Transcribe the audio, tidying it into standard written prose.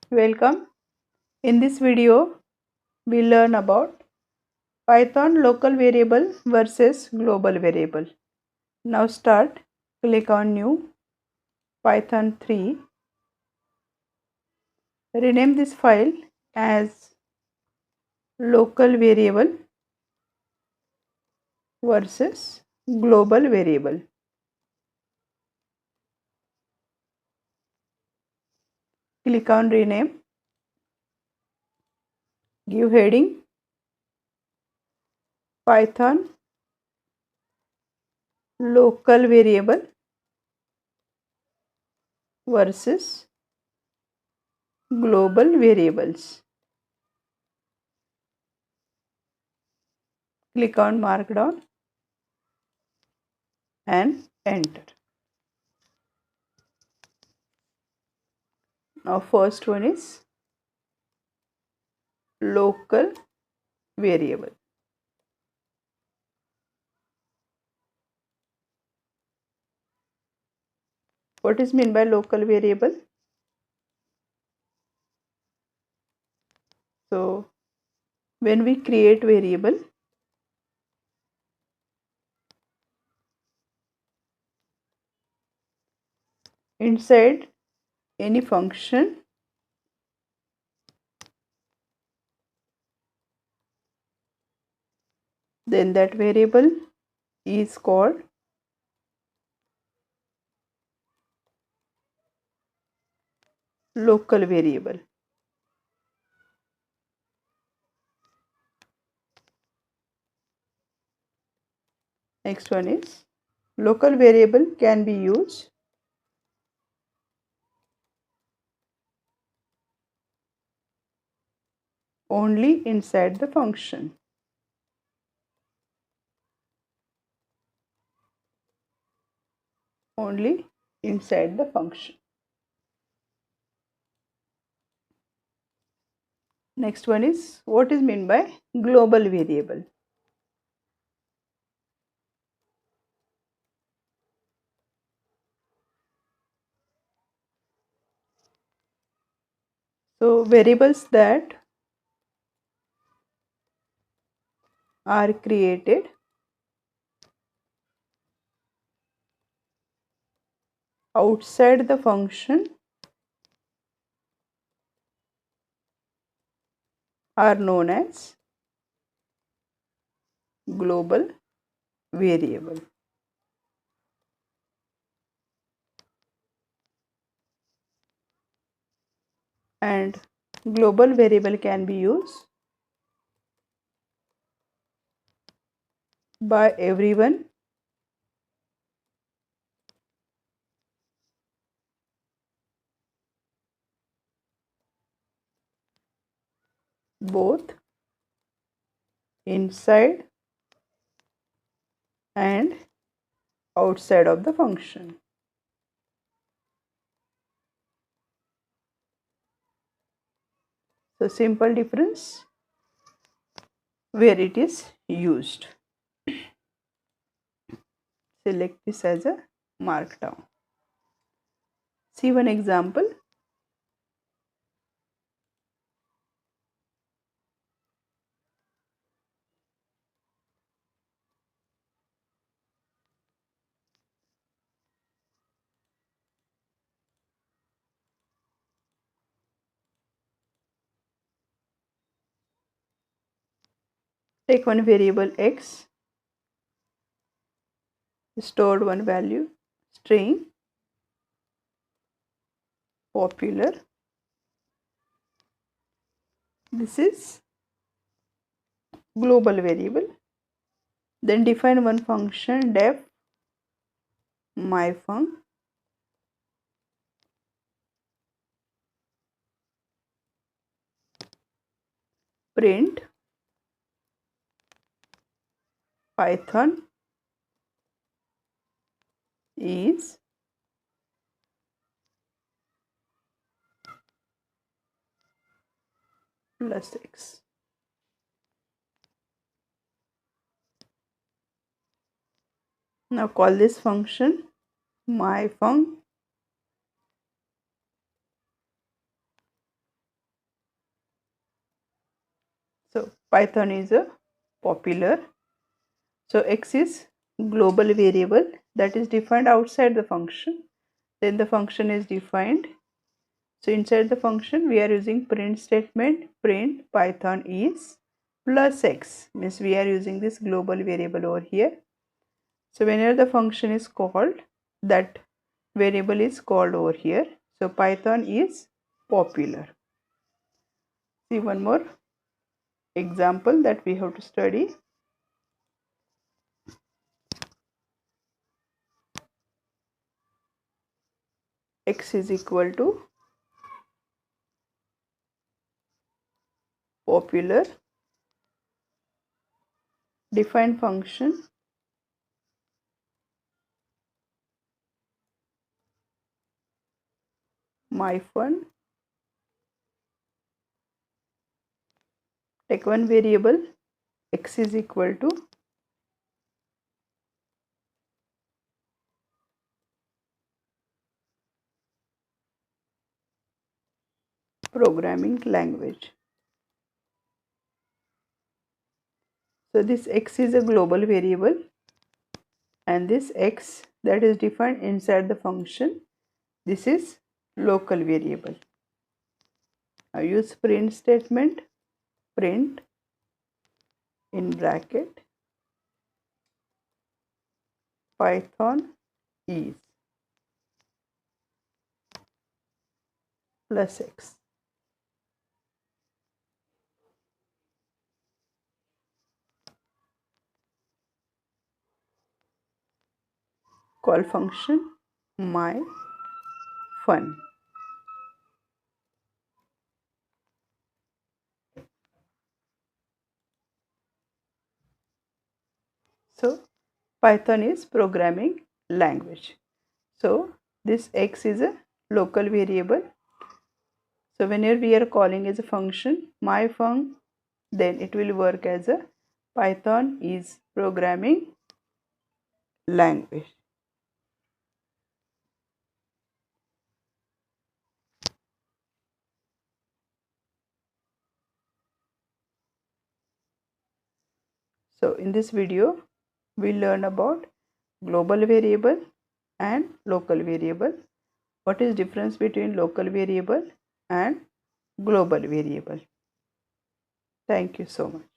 Welcome. In this video, we learn about Python local variable versus global variable. Now start. Click on New, Python 3. Rename this file as local variable versus global variable. Click on Rename. Give heading Python local variable versus global variables. Click on Markdown and enter. Now first one is local variable. What is meant by local variable? So when we create variable, inside any function, then that variable is called local variable. Next one is local variable can be used only inside the function. Only inside the function. Next one is what is meant by global variable. So variables that are created outside the function are known as global variable. And global variable can be used by everyone both inside and outside of the function. So simple difference where it is used. Select this as a markdown. See one example. Take one variable x, stored one value, string, popular. This is global variable. Then define one function def myfunc print Python is plus x. Now call this function myfunc Python is a popular. So x is global variable that is defined outside the function. Then the function is defined. So inside the function we are using print statement. Print Python is plus x, means we are using this global variable over here. So whenever the function is called, that variable is called over here. So Python is popular. See one more example that we have to study. X is equal to popular, define function my fun. Take one variable, x is equal to programming language. So this x is a global variable and this x that is defined inside the function, this is local variable. Now use print statement. Print in bracket Python is plus x. Call function my fun. So Python is programming language. So this x is a local variable. So whenever we are calling as a function my fun, then it will work as a Python is programming language. So in this video we learn about global variable and local variable. What is difference between local variable and global variable? Thank you so much.